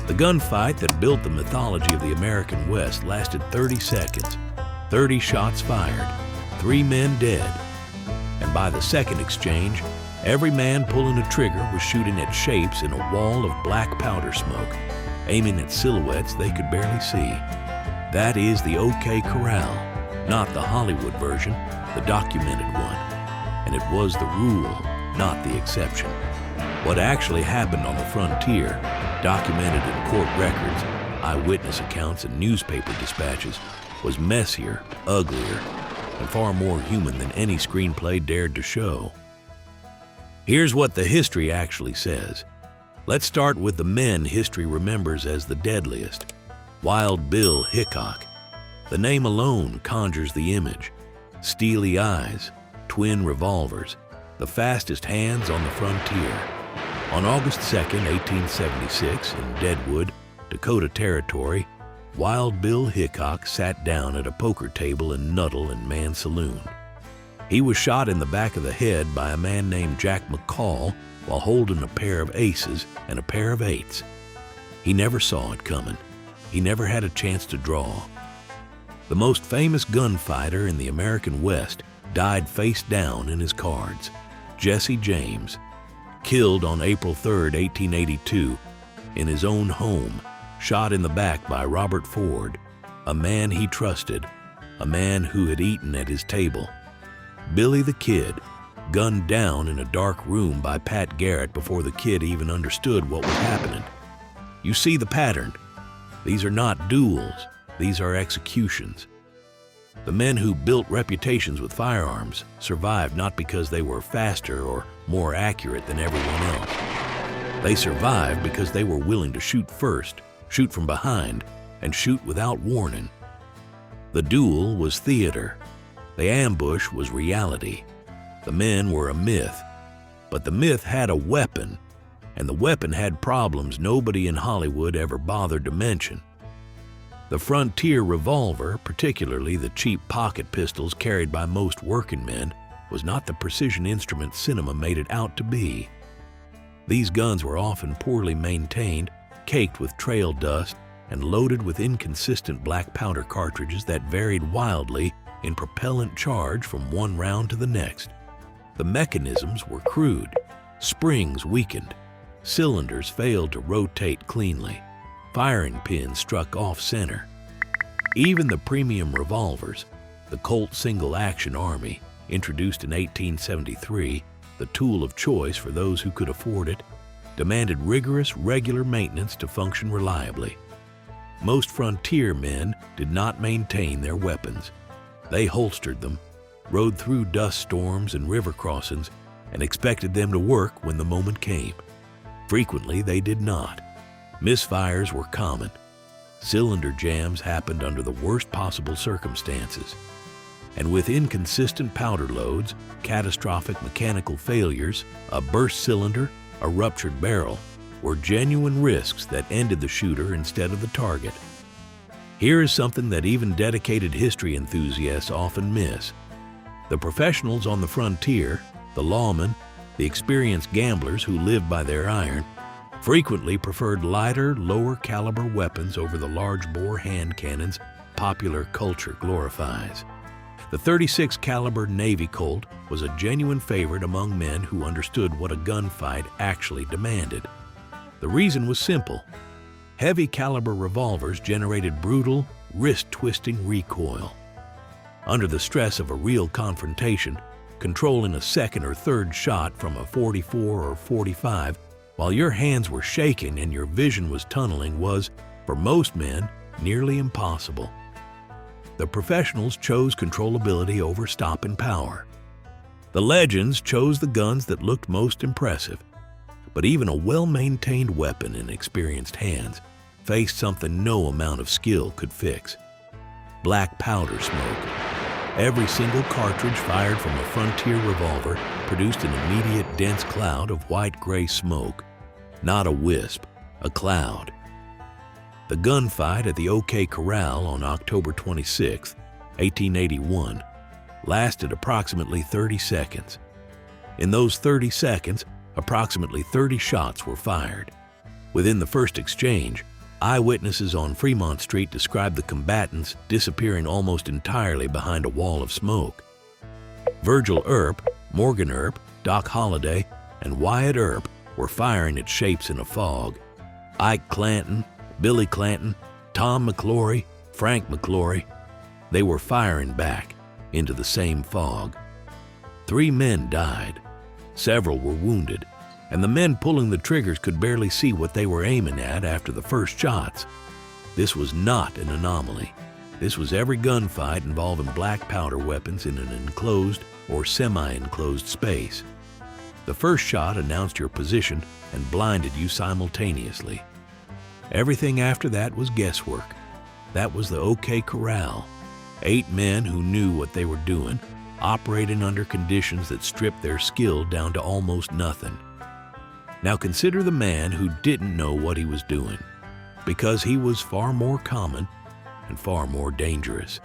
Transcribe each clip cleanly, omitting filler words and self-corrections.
The gunfight that built the mythology of the American West lasted 30 seconds, 30 shots fired, 3 men dead. And by the second exchange, every man pulling a trigger was shooting at shapes in a wall of black powder smoke, aiming at silhouettes they could barely see. That is the OK Corral, not the Hollywood version, the documented one. And it was the rule, not the exception. What actually happened on the frontier, documented in court records, eyewitness accounts, and newspaper dispatches, was messier, uglier, and far more human than any screenplay dared to show. Here's what the history actually says. Let's start with the men history remembers as the deadliest. Wild Bill Hickok. The name alone conjures the image. Steely eyes, twin revolvers, the fastest hands on the frontier. On August 2, 1876, in Deadwood, Dakota Territory, Wild Bill Hickok sat down at a poker table in Nuttall and Mann Saloon. He was shot in the back of the head by a man named Jack McCall while holding a pair of aces and a pair of eights. He never saw it coming. He never had a chance to draw. The most famous gunfighter in the American West died face down in his cards, Jesse James, killed on April 3, 1882, in his own home, shot in the back by Robert Ford, a man he trusted, a man who had eaten at his table. Billy the Kid, gunned down in a dark room by Pat Garrett before the kid even understood what was happening. You see the pattern. These are not duels, these are executions. The men who built reputations with firearms survived not because they were faster or more accurate than everyone else. They survived because they were willing to shoot first, shoot from behind, and shoot without warning. The duel was theater. The ambush was reality. The men were a myth, but the myth had a weapon, and the weapon had problems nobody in Hollywood ever bothered to mention. The frontier revolver, particularly the cheap pocket pistols carried by most working men, was not the precision instrument cinema made it out to be. These guns were often poorly maintained, caked with trail dust, and loaded with inconsistent black powder cartridges that varied wildly in propellant charge from one round to the next. The mechanisms were crude, springs weakened, cylinders failed to rotate cleanly, firing pins struck off-center. Even the premium revolvers, the Colt Single Action Army, introduced in 1873, the tool of choice for those who could afford it, demanded rigorous, regular maintenance to function reliably. Most frontier men did not maintain their weapons. They holstered them, rode through dust storms and river crossings, and expected them to work when the moment came. Frequently, they did not. Misfires were common. Cylinder jams happened under the worst possible circumstances. And with inconsistent powder loads, catastrophic mechanical failures, a burst cylinder, a ruptured barrel, were genuine risks that ended the shooter instead of the target. Here is something that even dedicated history enthusiasts often miss. The professionals on the frontier, the lawmen, the experienced gamblers who lived by their iron, frequently preferred lighter, lower-caliber weapons over the large-bore hand cannons popular culture glorifies. The .36 caliber Navy Colt was a genuine favorite among men who understood what a gunfight actually demanded. The reason was simple. Heavy-caliber revolvers generated brutal, wrist-twisting recoil. Under the stress of a real confrontation, controlling a second or third shot from a .44 or .45 while your hands were shaking and your vision was tunneling was, for most men, nearly impossible. The professionals chose controllability over stopping power. The legends chose the guns that looked most impressive, but even a well-maintained weapon in experienced hands faced something no amount of skill could fix: black powder smoke. Every single cartridge fired from a frontier revolver produced an immediate dense cloud of white-gray smoke. Not a wisp, a cloud. The gunfight at the OK Corral on October 26, 1881, lasted approximately 30 seconds. In those 30 seconds, approximately 30 shots were fired. Within the first exchange, Eyewitnesses on Fremont Street described the combatants disappearing almost entirely behind a wall of smoke. Virgil Earp, Morgan Earp, Doc Holliday, and Wyatt Earp were firing at shapes in a fog. Ike Clanton, Billy Clanton, Tom McClory, Frank McClory, they were firing back into the same fog. 3 men died. Several were wounded, and the men pulling the triggers could barely see what they were aiming at after the first shots. This was not an anomaly. This was every gunfight involving black powder weapons in an enclosed or semi-enclosed space. The first shot announced your position and blinded you simultaneously. Everything after that was guesswork. That was the OK Corral. 8 men who knew what they were doing, operating under conditions that stripped their skill down to almost nothing. Now consider the man who didn't know what he was doing, because he was far more common and far more dangerous.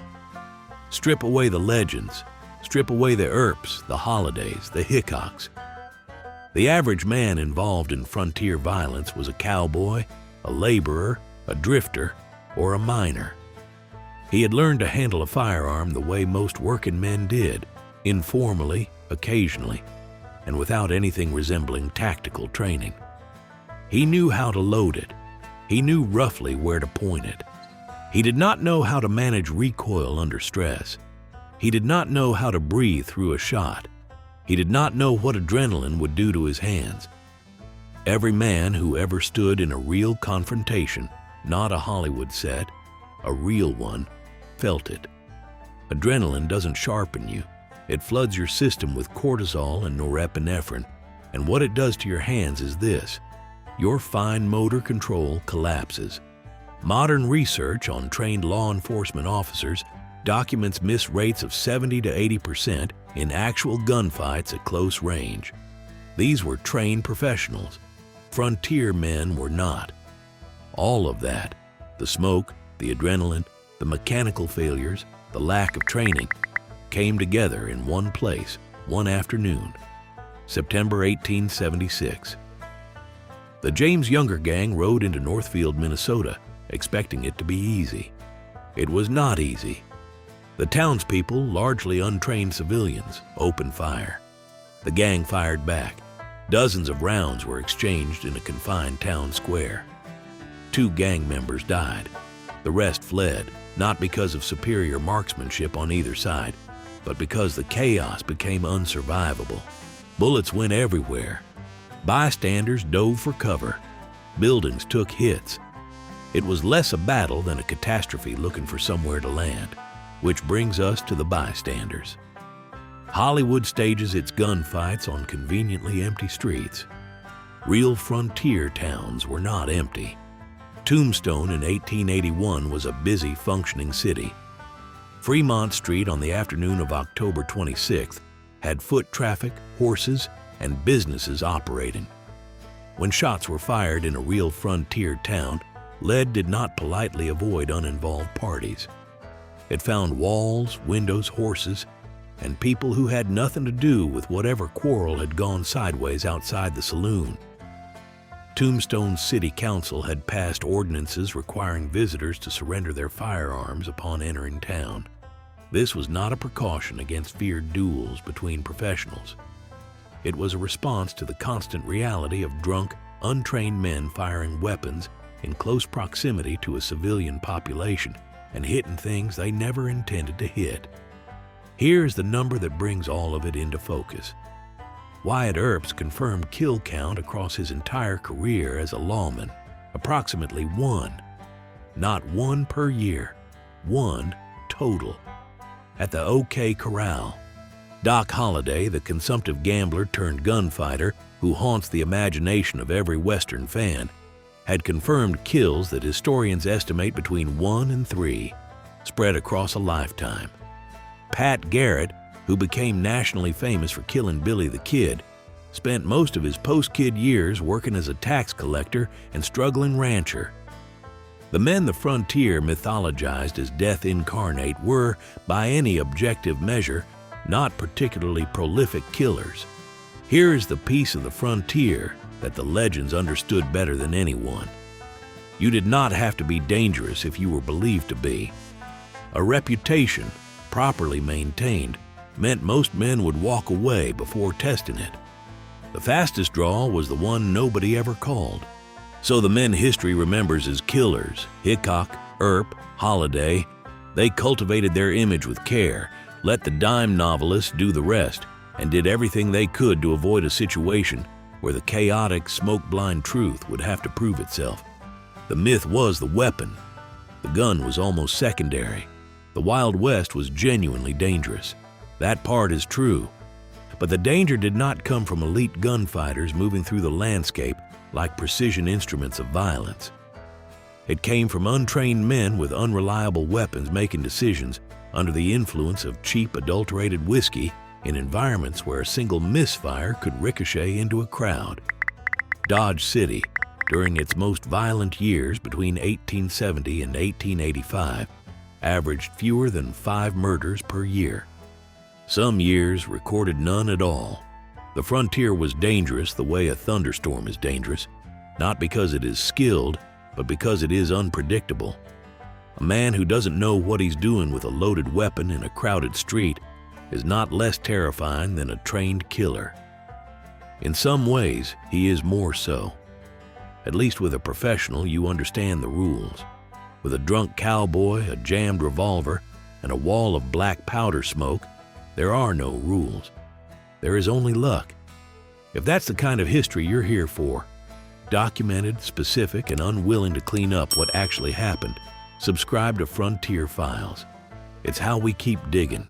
Strip away the legends, strip away the Earps, the Hollidays, the Hickocks. The average man involved in frontier violence was a cowboy, a laborer, a drifter, or a miner. He had learned to handle a firearm the way most working men did, informally, occasionally, and without anything resembling tactical training. He knew how to load it. He knew roughly where to point it. He did not know how to manage recoil under stress. He did not know how to breathe through a shot. He did not know what adrenaline would do to his hands. Every man who ever stood in a real confrontation, not a Hollywood set, a real one, felt it. Adrenaline doesn't sharpen you. It floods your system with cortisol and norepinephrine, and what it does to your hands is this: your fine motor control collapses. Modern research on trained law enforcement officers documents miss rates of 70 to 80% in actual gunfights at close range. These were trained professionals. Frontier men were not. All of that, the smoke, the adrenaline, the mechanical failures, the lack of training, came together in one place, one afternoon, September 1876. The James Younger gang rode into Northfield, Minnesota, expecting it to be easy. It was not easy. The townspeople, largely untrained civilians, opened fire. The gang fired back. Dozens of rounds were exchanged in a confined town square. 2 gang members died. The rest fled, not because of superior marksmanship on either side, but because the chaos became unsurvivable. Bullets went everywhere. Bystanders dove for cover. Buildings took hits. It was less a battle than a catastrophe looking for somewhere to land, which brings us to the bystanders. Hollywood stages its gunfights on conveniently empty streets. Real frontier towns were not empty. Tombstone in 1881 was a busy, functioning city. Fremont Street on the afternoon of October 26th had foot traffic, horses, and businesses operating. When shots were fired in a real frontier town, lead did not politely avoid uninvolved parties. It found walls, windows, horses, and people who had nothing to do with whatever quarrel had gone sideways outside the saloon. Tombstone City Council had passed ordinances requiring visitors to surrender their firearms upon entering town. This was not a precaution against feared duels between professionals. It was a response to the constant reality of drunk, untrained men firing weapons in close proximity to a civilian population and hitting things they never intended to hit. Here's the number that brings all of it into focus. Wyatt Earp's confirmed kill count across his entire career as a lawman, approximately 1. Not 1 per year, 1 total. At the OK Corral, Doc Holliday, the consumptive gambler turned gunfighter who haunts the imagination of every Western fan, had confirmed kills that historians estimate between 1 and 3, spread across a lifetime. Pat Garrett, who became nationally famous for killing Billy the Kid, spent most of his post-kid years working as a tax collector and struggling rancher. The men the frontier mythologized as death incarnate were, by any objective measure, not particularly prolific killers. Here is the piece of the frontier that the legends understood better than anyone. You did not have to be dangerous if you were believed to be. A reputation, properly maintained, meant most men would walk away before testing it. The fastest draw was the one nobody ever called. So the men history remembers as killers, Hickok, Earp, Holliday, they cultivated their image with care, let the dime novelists do the rest, and did everything they could to avoid a situation where the chaotic, smoke-blind truth would have to prove itself. The myth was the weapon. The gun was almost secondary. The Wild West was genuinely dangerous. That part is true. But the danger did not come from elite gunfighters moving through the landscape like precision instruments of violence. It came from untrained men with unreliable weapons making decisions under the influence of cheap, adulterated whiskey in environments where a single misfire could ricochet into a crowd. Dodge City, during its most violent years between 1870 and 1885, averaged fewer than 5 murders per year. Some years recorded none at all. The frontier was dangerous the way a thunderstorm is dangerous, not because it is skilled, but because it is unpredictable. A man who doesn't know what he's doing with a loaded weapon in a crowded street is not less terrifying than a trained killer. In some ways, he is more so. At least with a professional, you understand the rules. With a drunk cowboy, a jammed revolver, and a wall of black powder smoke, there are no rules. There is only luck. If that's the kind of history you're here for, documented, specific, and unwilling to clean up what actually happened, subscribe to Frontier Files. It's how we keep digging.